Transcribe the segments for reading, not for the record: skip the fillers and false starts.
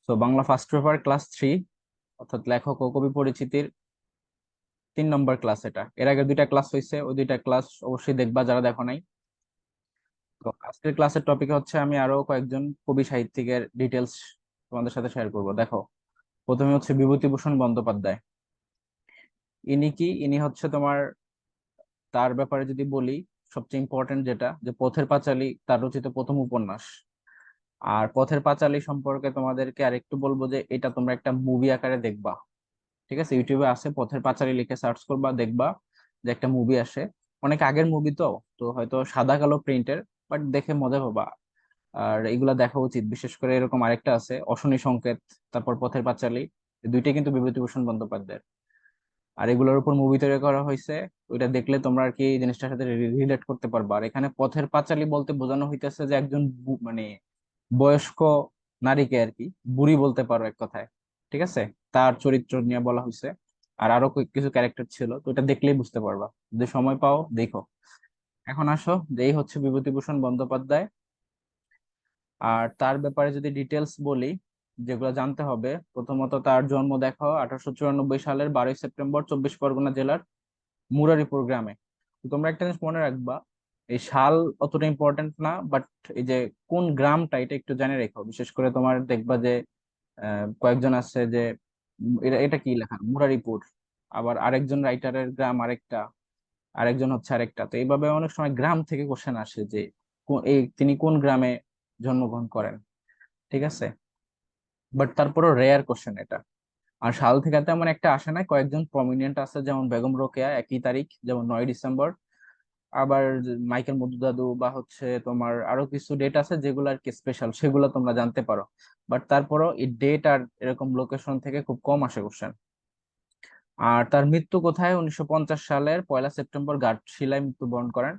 তো Bangla first paper class 3, অর্থাৎ লেখক ও কবি পরিচিতির 3 নম্বর ক্লাস। এটা এর আগে 2টা ক্লাস হয়েছে, ওই 2টা ক্লাস অবশ্যই দেখবা যারা দেখো নাই। তো আজকের ক্লাসের টপিক হচ্ছে আমি আরো কয়েকজন কবি সাহিত্যিকের ডিটেলস তোমাদের সাথে শেয়ার করব। দেখো, প্রথমে হচ্ছে বিভূতিভূষণ বন্দ্যোপাধ্যায়। ইনি হচ্ছে তোমার, তার ব্যাপারে যদি বলি, সবচেয়ে ইম্পর্টেন্ট যেটা, যে পথের পাঁচালী তার রচিত প্রথম উপন্যাস। আর পথের পাঁচালী সম্পর্কে তোমাদেরকে আরেকটু বলবো যে এটা তোমরা একটা মুভি আকারে দেখবা। ঠিক আছে, ইউটিউবে আছে, পথের পাঁচালী লিখে সার্চ করবা, দেখবা যে একটা মুভি আসে। অনেক আগের মুভি, তো তো হয়তো সাদা কালো প্রিন্টের, বাট দেখে মজা পাবা। আর এগুলা দেখা উচিত। বিশেষ করে এরকম আরেকটা আছে, অশনি সংকেত, তারপর পথের পাঁচালী। এই দুইটাই কিন্তু বিভূতিভূষণ বন্দ্যোপাধ্যায়ের। আর এগুলোর উপর মুভি তৈরি করা হয়েছে। ওইটা দেখলে তোমরা আর কি এই জিনিসটার সাথে রিলেট করতে পারবা। আর এখানে পথের পাঁচালী বলতে বোঝানো হইতেছে যে একজন মানে বয়স্ক নারীকে আর কি বুড়ি বলতে পারো এক কথায়। ঠিক আছে, তার চরিত্র নিয়ে বলা হয়েছে। আর আরো কিছু ক্যারেক্টার ছিল, তো এটা দেখলেই বুঝতে পারবা। যদি সময় পাও দেখো। এখন আসো, যে এই হচ্ছে বিভূতিভূষণ বন্দ্যোপাধ্যায়। আর তার ব্যাপারে যদি ডিটেলস বলি, যেগুলো জানতে হবে, প্রথমত তার জন্ম দেখো 1894 সালের 12ই সেপ্টেম্বর 24 পরগনা জেলার মুরারিপুর গ্রামে। তো তোমরা একটা জিনিস মনে রাখবা, এই সাল অতটা ইম্পর্টেন্ট না, বাট এই যে কোন গ্রামটা এটা একটু জেনে রেখো। বিশেষ করে তোমার দেখবা যে কয়েকজন আছে যে এটা এটা কি লেখা, মুরারিপুর। আবার আরেকজন রাইটারের গ্রাম আরেকটা, আরেকজন হচ্ছে আরেকটা। তো এইভাবে অনেক সময় গ্রাম থেকে কোশ্চেন আসে যে এই তিনি কোন গ্রামে জন্মগ্রহণ করেন। ঠিক আছে, বাট তারপরও রেয়ার কোশ্চেন এটা। আর সাল থেকে তেমন একটা আসে না, কয়েকজন প্রমিনেন্ট আছে, যেমন বেগম রোকেয়া একই তারিখ, যেমন 9ই ডিসেম্বর। আবার মাইকেল মধুদাদু বা হচ্ছে তোমার আরো কিছু ডেট আছে যেগুলো আর কি স্পেশাল, সেগুলো তোমরা জানতে পারো। বাট তারপরও এই ডেট আর এরকম লোকেশন থেকে খুব কম আসে কোশ্চেন। আর তার মৃত্যু কোথায়? 1950 সালের 1লা সেপ্টেম্বর ঘাটশিলায় মৃত্যুবরণ করেন।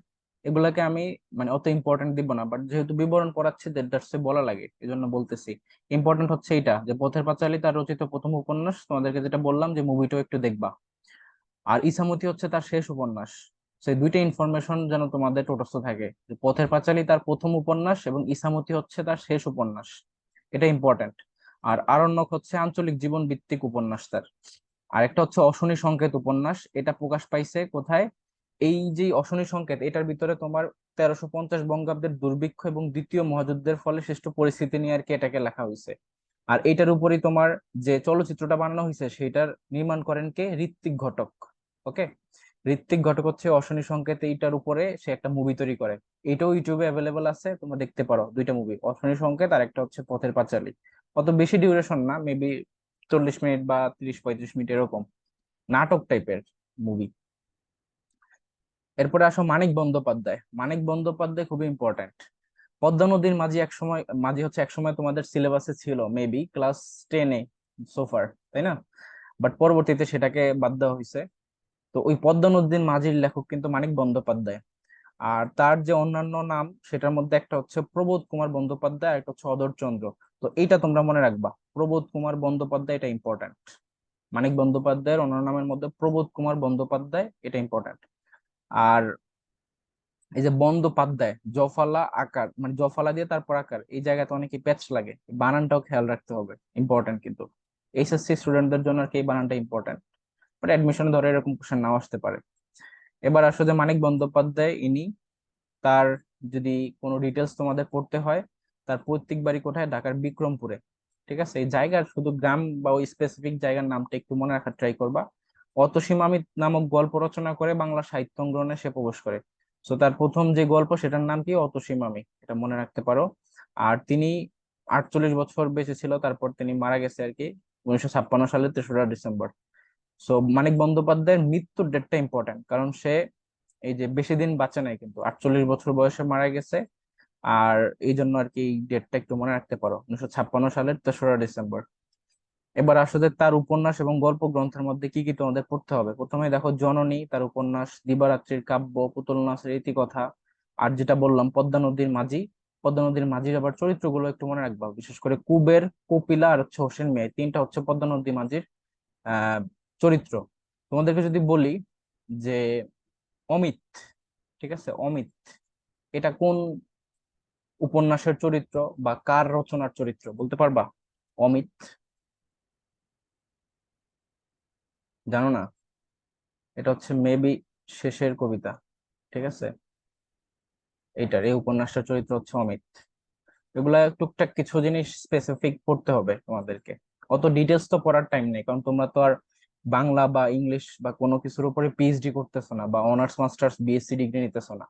এগুলাকে আমি মানে অত ইম্পর্টেন্ট দিব না, বাট যেহেতু বিবরণ পড়াচ্ছি দ্যাটস বলা লাগে, এই জন্য বলতেছি। ইম্পর্টেন্ট হচ্ছে এটা, যে পথের পাঁচালী তার রচিত প্রথম উপন্যাস। তোমাদেরকে যেটা বললাম যে মুভিটাও একটু দেখবা। আর ইসামতি হচ্ছে তার শেষ উপন্যাস। সেই দুইটা ইনফরমেশন যেন তোমাদের টোটস্থ থাকে, যে পথের পাঁচালী তার প্রথম উপন্যাস এবং ইসামতি হচ্ছে তার শেষ উপন্যাস। এটা ইম্পর্টেন্ট। আর আরণ্যক হচ্ছে আঞ্চলিক জীবন ভিত্তিক উপন্যাস তার। আরেকটা হচ্ছে অশনি সংকেত উপন্যাস, এটা প্রকাশ পাইছে কোথায়? এই যে অশনি সংকেত, এটার ভিতরে তোমার 1350 বঙ্গাব্দের দুর্ভিক্ষ এবং দ্বিতীয় মহাযুদ্ধের ফলে সৃষ্ট পরিস্থিতি নিয়ে আর কি এটাকে লেখা হয়েছে। আর এটার উপরই তোমার যে চলচ্চিত্রটা বানানো হয়েছে সেটার নির্মাণ করেন কে? ঋত্বিক ঘটক। ওকে, ঋত্বিক ঘটক হচ্ছে অশনি সংকেত, এইটার উপরে সে একটা মুভি তৈরি করে। এটাও ইউটিউবে অ্যাভেলেবল আছে, তোমরা দেখতে পারো। দুইটা মুভি, অশনি সংকেত আর একটা হচ্ছে পথের পাঁচালী। অত বেশি ডিউরেশন না, মেবি 40 মিনিট বা 30-35 মিনিট এরকম, নাটক টাইপের মুভি। এরপরে আসো মানিক বন্দ্যোপাধ্যায়। মানিক বন্দ্যোপাধ্যায় খুবই ইম্পর্ট্যান্ট। পদ্মা নদীর মাঝি একসময়, মাঝি হচ্ছে একসময় তোমাদের সিলেবাসে ছিল মেবি ক্লাস 10-এ সোফার, তাই না? বাট পরবর্তীতে সেটাকে বাদ দেওয়া হয়েছে। তো ওই পদ্মা নদীর মাঝির লেখক কিন্তু মানিক বন্দ্যোপাধ্যায়। আর তার যে অন্যান্য নাম, সেটার মধ্যে একটা হচ্ছে প্রবোধ কুমার বন্দ্যোপাধ্যায়, আর একটা হচ্ছে অধরচন্দ্র। তো এইটা তোমরা মনে রাখবা, প্রবোধ কুমার বন্দ্যোপাধ্যায়, এটা ইম্পর্ট্যান্ট। মানিক বন্দ্যোপাধ্যায়ের অন্যান্য নামের মধ্যে প্রবোধ কুমার বন্দ্যোপাধ্যায়, এটা ইম্পর্ট্যান্ট। আর এই যে বন্দ্যোপাধ্যায়, জফলা আকার, মানে জফলা দিয়ে তারপর আকার, এই জায়গাতে অনেকে প্যাচ লাগে, এই বানানটাও খেয়াল রাখতে হবে, ইম্পর্টেন্ট কিন্তু। এইচএসসি স্টুডেন্টদের জন্য আর কি এই বানানটা ইম্পর্টেন্ট। বাট অ্যাডমিশন ধরে এরকম কোশ্চেন নাও আসতে পারে। এবার আসলে মানিক বন্দ্যোপাধ্যায় ইনি, তার যদি কোনো ডিটেলস তোমাদের পড়তে হয়, তার পৈতৃক বাড়ি কোথায়? ঢাকার বিক্রমপুরে। ঠিক আছে, এই জায়গার শুধু গ্রাম বা ওই স্পেসিফিক জায়গার নামটা একটু মনে রাখার ট্রাই করবা। অতসীমামি নামক গল্প রচনা করে বাংলা সাহিত্য অঙ্গনে সে প্রবেশ করে। তো তার প্রথম যে গল্প, সেটার নাম কি? অতসীমামি, এটা মনে রাখতে পারো। আর তিনি 48 বছর বেঁচে ছিল, তারপর তিনি মারা গেছে আর কি 1956 সালের 3রা ডিসেম্বর। সো মানিক বন্দ্যোপাধ্যায়ের মৃত্যুর ডেটটা ইম্পর্টেন্ট, কারণ সে এই যে বেশি দিন বাঁচে নাই, কিন্তু 48 বছর বয়সে মারা গেছে। আর এই জন্য আর কি এই ডেটটা একটু মনে রাখতে পারো, 1956 সালের 3রা ডিসেম্বর। এবার আসলে তার উপন্যাস এবং গল্প গ্রন্থের মধ্যে কি কি তোমাদের পড়তে হবে। প্রথমে দেখো জননী, তার উপন্যাস, দিবারাত্রির কাব্য, পুতুল নাচের ইতিকথা। আর যেটা বললাম পদ্মা নদীর মাঝি, পদ্মা নদীর মাঝির আবার চরিত্রগুলো একটু মনে রাখবা। বিশেষ করে কুবের, কপিলা আর হচ্ছে হোসেন মিয়া, এই তিনটা হচ্ছে পদ্মা নদী মাঝির আহ চরিত্র। তোমাদেরকে যদি বলি যে অমিত, ঠিক আছে, অমিত এটা কোন উপন্যাসের চরিত্র বা কার রচনার চরিত্র বলতে পারবা? অমিত, জানো না? এটা হচ্ছে মেবি শেষের কবিতা, ঠিক আছে? এই উপন্যাসটার চরিত্র হচ্ছে অমিত। এগুলা টুকটাক কিছু জিনিস স্পেসিফিক পড়তে হবে তোমাদেরকে। অত ডিটেলস তো পড়ার টাইম নেই, কারণ তোমরা তো আর বাংলা বা ইংলিশ বা কোনো কিছুর উপরে পিএইচডি করতেছো না, বা অনার্স মাস্টার্স বিএসসি ডিগ্রি নিতেছো না।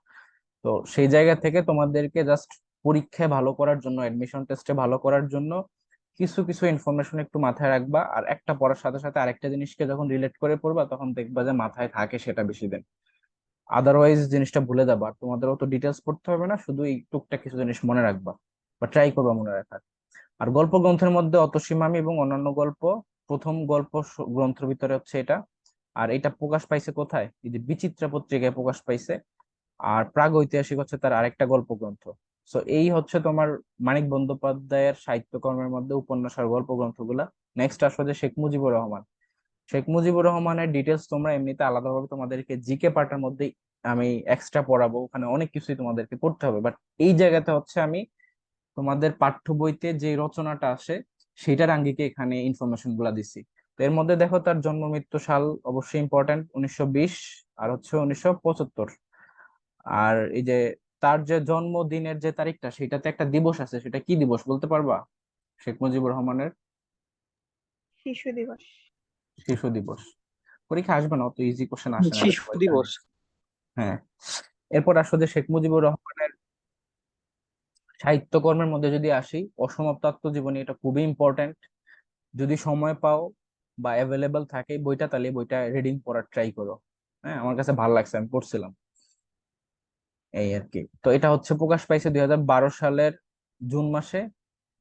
তো সেই জায়গা থেকে তোমাদেরকে জাস্ট পরীক্ষায় ভালো করার জন্য, অ্যাডমিশন টেস্টে ভালো করার জন্য কিছু কিছু ইনফরমেশন একটু মাথায় রাখবা, আর একটা পড়ার সাথে সাথে আরেকটা জিনিসকে যখন রিলেট করে পড়বা তখন দেখবা যে মাথায় থাকে সেটা বেশি দিন। আদারওয়াইজ জিনিসটা ভুলে যাবা। আর তোমাদের অত ডিটেলস পড়তে হবে না, শুধু এই টুকটাক কিছু জিনিস মনে রাখবা বা ট্রাই করবা মনে রাখার। আর গল্প গ্রন্থের মধ্যে অতসীমামি এবং অন্যান্য গল্প, প্রথম গল্প গ্রন্থের ভিতরে হচ্ছে এটা। আর এটা প্রকাশ পাইছে কোথায়? এই যে বিচিত্রা পত্রিকায় প্রকাশ পাইছে। আর প্রাগ ঐতিহাসিক হচ্ছে তার আরেকটা গল্প গ্রন্থ। সো এই হচ্ছে তোমার মানিক বন্দ্যোপাধ্যায়ের সাহিত্যকর্মের মধ্যে উপন্যাস আর গল্প গ্রন্থগুলা। নেক্সট আসলে শেখ মুজিবুর রহমান। শেখ মুজিবুর রহমানের ডিটেলস তোমরা এমনিতে আলাদাভাবে তোমাদেরকে জিকে পার্টের মধ্যে আমি এক্সট্রা পড়াবো, ওখানে অনেক কিছুই তোমাদেরকে পড়তে হবে। বাট এই জায়গাতে হচ্ছে আমি তোমাদের পাঠ্য বইতে যে রচনাটা আসে সেটার আঙ্গিকে এখানে ইনফরমেশন গুলা দিছি। তো এর মধ্যে দেখো তার জন্ম মৃত্যু সাল অবশ্যই ইম্পর্টেন্ট, 1920 আর হচ্ছে 1975। আর এই যে তার যে জন্মদিনের যে তারিখটা, সেটাতে একটা দিবস আছে, সেটা কি দিবস বলতে পারবা শেখ মুজিবুর রহমানের? শিশু দিবস। শিশু দিবস। পরীক্ষা আসবে না, অত ইজি কোশ্চেন আসে না, এটা শিশু সবাই জানে। দিবস। হ্যাঁ। এরপর আসলে শেখ মুজিবুর রহমানের সাহিত্যকর্মের মধ্যে যদি আসি, অসমাপ্ত আত্মজীবনী, এটা খুবই ইম্পর্টেন্ট। যদি সময় পাও বা অ্যাভেলেবল থাকে বইটা, তাহলে বইটা রিডিং পড়ার ট্রাই করো। হ্যাঁ, আমার কাছে ভালো লাগছে, আমি পড়ছিলাম। এই আর কি। তো এটা হচ্ছে প্রকাশ পাইছে 2012 সালের জুন মাসে।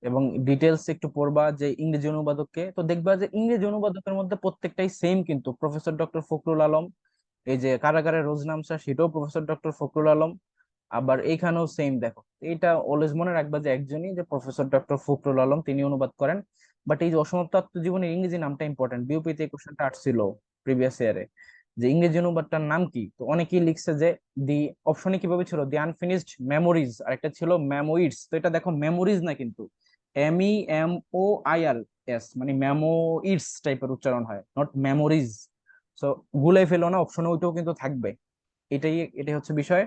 এবং ডিটেলস একটু পড়বা যে ইংরেজি অনুবাদককে, তো দেখবা যে ইংরেজি অনুবাদকের মধ্যে প্রত্যেকটাই সেম, কিন্তু প্রফেসর ডক্টর ফখরুল আলম। এই যে কারাগারের রোজনামচা, সেটাও প্রফেসর ডক্টর ফখরুল আলম। আবার এইখানেও সেম দেখো। এটা অলওয়েজ মনে রাখবা যে একজনই, যে প্রফেসর ডক্টর ফখরুল আলম, তিনি অনুবাদ করেন। বাট এই যে অসমাপ্ত আত্মজীবনের ইংরেজি নামটা ইম্পর্টেন্ট, বিউপিতে এই কোশ্চেনটা আসছিল প্রিভিয়াস ইয়ারে, যে ইংরেজি অনুবাদটার নাম কি। তো অনেকেই লিখছে যে দি, অপশনে কিভাবে ছিল, দি আনফিনিশড মেমোরিজ, আর একটা ছিল মেমোইডস। তো এটা দেখো মেমোরিজ না কিন্তু, MEMOIRS, মানে মেমোইডস টাইপের উচ্চারণ হয়, নট মেমোরিজ। সো গুলাই ফেলো না, অপশনে ওইটাও কিন্তু থাকবে। এটাই হচ্ছে বিষয়।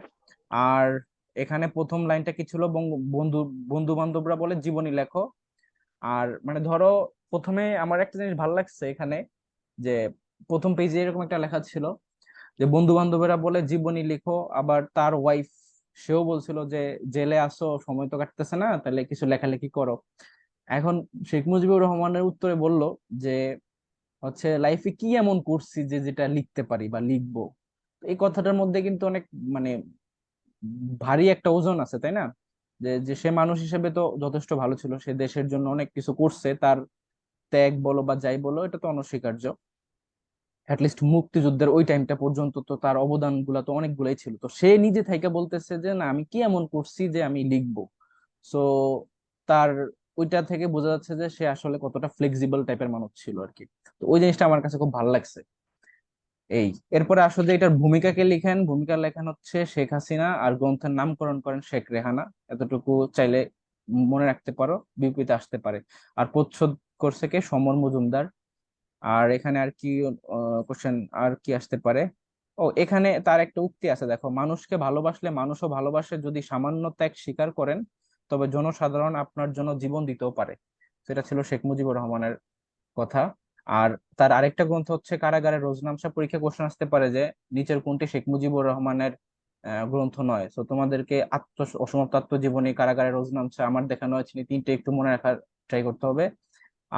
আর এখানে প্রথম লাইনটা কি ছিল, বন্ধু বন্ধু বান্ধবরা বলে জীবনী লেখো। আর মানে ধরো, প্রথমে আমার একটা জিনিস ভালো লাগছে এখানে, যে প্রথম পেজে এরকম একটা লেখা ছিল যে বন্ধু বান্ধবেরা বলে জীবনী লিখো। আবার তার ওয়াইফ, সেও বলছিল যে জেলে আসো, সময় তো কাটতেছে না, তাহলে কিছু লেখালেখি করো। এখন শেখ মুজিবুর রহমানের উত্তরে বলল যে হচ্ছে লাইফে কি এমন করছি যে যেটা লিখতে পারি বা লিখবো। এই কথাটার মধ্যে কিন্তু অনেক মানে ভারী একটা ওজন আছে, তাই না? যে যে সে মানুষ হিসেবে তো যথেষ্ট ভালো ছিল, সে দেশের জন্য অনেক কিছু করছে, তার ত্যাগ বলো বা যাই বলো, এটা তো অনস্বীকার্য। অ্যাটলিস্ট মুক্তিযুদ্ধের ওই টাইমটা পর্যন্ত তো তার অবদান গুলা তো অনেকগুলাই ছিল। তো সে নিজে থেকে বলতেছে যে না, আমি কি এমন করছি যে আমি লিখবো। সো তার ওইটা থেকে বোঝা যাচ্ছে যে সে আসলে কতটা ফ্লেক্সিবল টাইপের মানুষ ছিল আর কি। তো ওই জিনিসটা আমার কাছে খুব ভালো লাগছে। এই, এরপরে আসলে এটার ভূমিকাকে লিখেন, ভূমিকা লেখেন হচ্ছে শেখ হাসিনা, আর গ্রন্থের নামকরণ করেন শেখ রেহানা। এতটুকু চাইলে মনে রাখতে পারো, বিপরীতে আসতে পারে। আর প্রচ্ছদ করছে কে, সমর মজুমদার। আর এখানে আর কি কোশ্চেন আর কি আসতে পারে? ও, এখানে তার একটা উক্তি আছে দেখো, মানুষকে ভালোবাসলে মানুষও ভালোবাসে, যদি সামান্য ত্যাগ স্বীকার করেন তবে জনসাধারণ আপনার জন্য জীবন দিতেও পারে। সেটা ছিল শেখ মুজিবুর রহমানের কথা। আর তার আরেকটা গ্রন্থ হচ্ছে কারাগারের রোজনামচা। পরীক্ষা কোশ্চেন আসতে পারে যে নিচের কোনটি শেখ মুজিবুর রহমানের গ্রন্থ নয়। তো তোমাদেরকে অসমাপ্ত আত্মজীবনী, কারাগারের রোজনামচা, আমার দেখানো হয়েছে, তিনটে একটু মনে রাখার ট্রাই করতে হবে।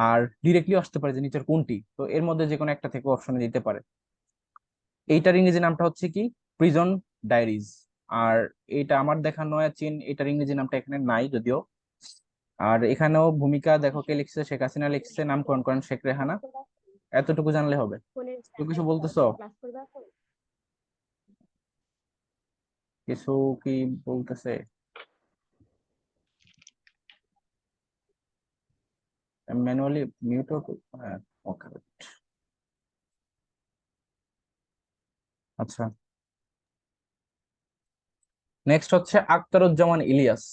আর ডিরেক্টলি আসতে পারে যে নিচের কোনটি, তো এর মধ্যে যে কোনো একটা থেকে অপশনে দিতে পারে। এইটার ইংরেজি নামটা হচ্ছে কি, প্রিজন ডায়েরিজ। আর এটা আমার দেখানো চিন, এটার ইংরেজি নামটা এখানে নাই যদিও। আর এখানেও ভূমিকা দেখো কে লিখছে, শেখ হাসিনা লিখছে, নামকরণ করেন শেখ রেহানা। এতটুকু জানলে হবে। তো কিছু বলতেছো? কিছু কি বলতেছে? Manually mute? হ্যাঁ, ওকে। আচ্ছা, নেক্সট হচ্ছে আখতারুজ্জামান ইলিয়াস।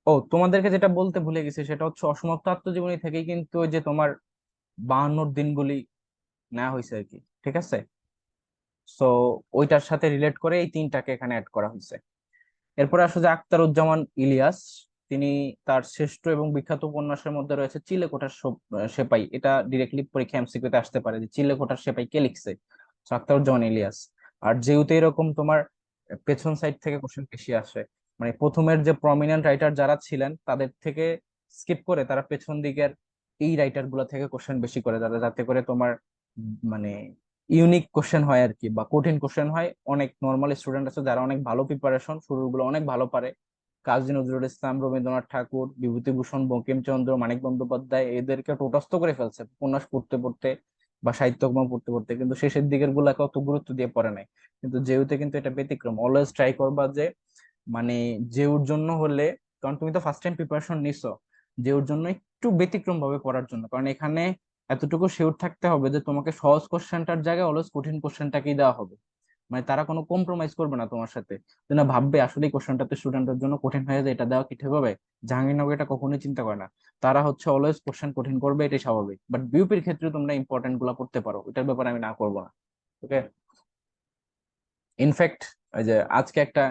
ও, তোমাদেরকে যেটা বলতে ভুলে গেছি সেটা হচ্ছে অসমাপ্ত আত্মজীবনী থেকেই কিন্তু ওই যে তোমার 52 দিনগুলি নেওয়া হয়েছে আর কি। ঠিক আছে, সো ওইটার সাথে রিলেট করে এই তিনটাকে এখানে অ্যাড করা হয়েছে। এরপরে আসলে যে আখতারুজ্জামান ইলিয়াস, তিনি তার শ্রেষ্ঠ এবং বিখ্যাত উপন্যাসের মধ্যে রয়েছে চিলেকোঠার সেপাই। এটা ডিরেক্টলি পরীক্ষা এমসিকিউতে আসতে পারে যে চিলেকোঠার সেপাই কে লিখছে। তো আখতারুজ্জামান ইলিয়াস। আর যেহেতু এরকম তোমার পেছন সাইড থেকে কোশ্চেন বেশি আসে, মানে প্রথমের যে প্রমিনেন্ট রাইটার যারা ছিলেন তাদের থেকে স্কিপ করে তারা পেছন দিকের এই রাইটার গুলা থেকে কোশ্চেন বেশি করে, যাতে করে তোমার মানে ইউনিক কোশ্চেন হয় আর কি, বা কঠিন কোশ্চেন হয়। অনেক নর্মাল স্টুডেন্ট আছে যারা অনেক ভালো প্রিপারেশন, শুরুগুলো অনেক ভালো পারে, কাজী নজরুল ইসলাম, রবীন্দ্রনাথ ঠাকুর, বিভূতিভূষণ বঙ্কিমচন্দ্র, মানিক বন্দ্যোপাধ্যায়, এদেরকে টোটস্থ করে ফেলছে উপন্যাস পড়তে পড়তে বা সাহিত্যকর্ম পড়তে পড়তে, কিন্তু শেষের দিকের গুলাকে অত গুরুত্ব দিয়ে পড়ে নাই। কিন্তু যেহেতু কিন্তু এটা ব্যতিক্রম, অলওয়েজ ট্রাই করবা যে মানে যেওর জন্য হলে, কারণ তুমি তো ফার্স্ট টাইম প্রিপারেশন নিছো, যেওর জন্য একটু ব্যতিক্রম ভাবে পড়ার জন্য, কারণ এখানে এতটুকু শিওর থাকতে হবে যে তোমাকে সহজ কোশ্চেনটার জায়গায় অলওয়েজ কঠিন কোশ্চেনটাকেই দেওয়া হবে। মানে তারা কোনো কম্প্রোমাইজ করবে না তোমার সাথে। তুমি না ভাববে আসলে কোশ্চেনটা তো স্টুডেন্টের জন্য কঠিন হয়ে যায়, এটা দেওয়া কি ঠিক হবে? জাহাঙ্গীরনগর এটা কখনোই চিন্তা করে না। তারা হচ্ছে অলওয়েজ কোশ্চেন কঠিন করবে, এটাই স্বাভাবিক। বাট বিউপির ক্ষেত্রে তোমরা ইম্পর্টেন্ট গুলা পড়তে পারো, এটার ব্যাপারে আমি না করবো না। ওকে। ইনফ্যাক্ট ওই যে আজকে একটা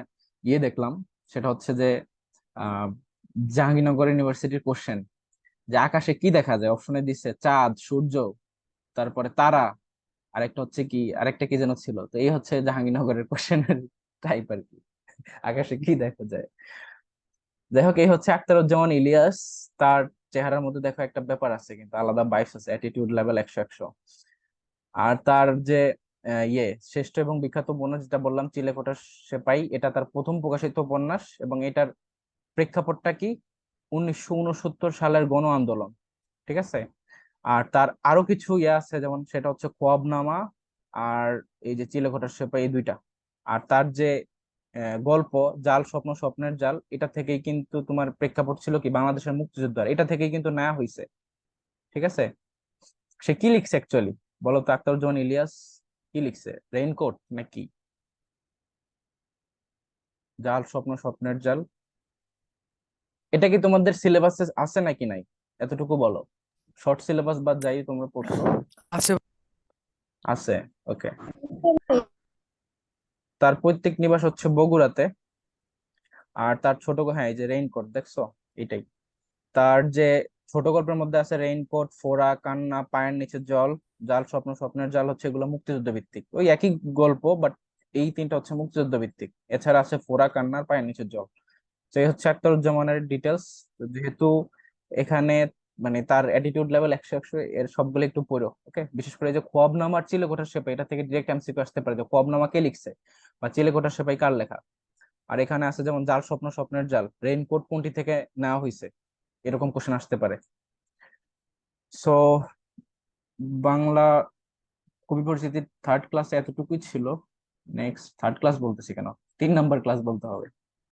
দেখলাম, সেটা হচ্ছে যে আহ জাহাঙ্গীরনগর ইউনিভার্সিটির কোশ্চেন, যে আকাশে কি দেখা যায়, অপশনে দিচ্ছে চাঁদ, সূর্য, তারপরে তারা, আরেকটা হচ্ছে কি, আরেকটা কি যেন ছিল। তো এই হচ্ছে জাহাঙ্গীরনগরের কোশ্চেনের টাইপ আর কি, আকাশে কি দেখা যায়। যাই হোক, এই হচ্ছে আখতারুজ্জামান ইলিয়াস। তার চেহারার মধ্যে দেখো একটা ব্যাপার আছে, কিন্তু আলাদা বাইস আছে, অ্যাটিটিউড লেভেল 100 100। আর তার যে শ্রেষ্ঠ এবং বিখ্যাত উপন্যাস যেটা বললাম চিলেকোঠার সেপাই, এটা তার প্রথম প্রকাশিত উপন্যাস, এবং এটার প্রেক্ষাপটটা কি, 1969 সালের গণ আন্দোলন। ঠিক আছে। আর তার আরো কিছু আছে, যেমন সেটা হচ্ছে খোয়াবনামা আর এই যে চিলেকোঠার সেপাই, এই দুইটা। আর তার যে গল্প জাল স্বপ্ন স্বপ্নের জাল, এটা থেকেই কিন্তু তোমার প্রেক্ষাপট ছিল কি বাংলাদেশের মুক্তিযোদ্ধার, এটা থেকেই কিন্তু নেওয়া হয়েছে। ঠিক আছে। সে কি লিখছে অ্যাকচুয়ালি, বলো তো আখতারুজ্জামান ইলিয়াস কি লিখছে? রেইনকোট নাকি জাল স্বপ্ন স্বপ্নের জাল? এটা কি তোমাদের সিলেবাসে আছে নাকি নাই, এতটুকু বলো। শর্ট সিলেবাস বাদ যাই তোমরা পড়ছো। আছে। আছে। ওকে। তার পৈতৃক নিবাস হচ্ছে বগুড়াতে। আর তার হ্যাঁ, এই যে রেইনকোট দেখছো, এটাই। তার যে ছোট গল্পের মধ্যে আছে রেইনকোট, ফোড়া, কান্না, পায়ের নিচে জল, জাল স্বপ্ন স্বপ্নের জাল, হচ্ছে এগুলো মুক্তিযুদ্ধ ভিত্তিক, ওই একই গল্প, বাট এই তিনটা হচ্ছে মুক্তিযুদ্ধ ভিত্তিক। এছাড়া আছে ফোড়া, কান্নার, পায়ের নিচে জল। তো এই হচ্ছে আখতারুজ্জামানের ডিটেলস। যেহেতু এখানে মানে তার অ্যাটিটিউড লেভেল 100 100, এর সবগুলো একটু পড়ো। ওকে, বিশেষ করে যে খোয়াবনামার চিলেকোঠার সেপাই, এটা থেকে ডিরেক্ট এমসিকিউ আসতে পারে যে খোয়াবনামা কে লিখছে, বা চিলেকোঠার সেপাই কার লেখা। আর এখানে আছে যেমন জাল স্বপ্ন স্বপ্নের জাল, রেইনকোট কোনটি থেকে নেওয়া হয়েছে, এরকম কোশ্চেন আসতে পারে। সো বাংলা কবি পরিচিতির থার্ড ক্লাসে এতটুকুই ছিল। নেক্সট, থার্ড ক্লাস বলতেছি কেন, 3 নাম্বার ক্লাস বলতে হবে।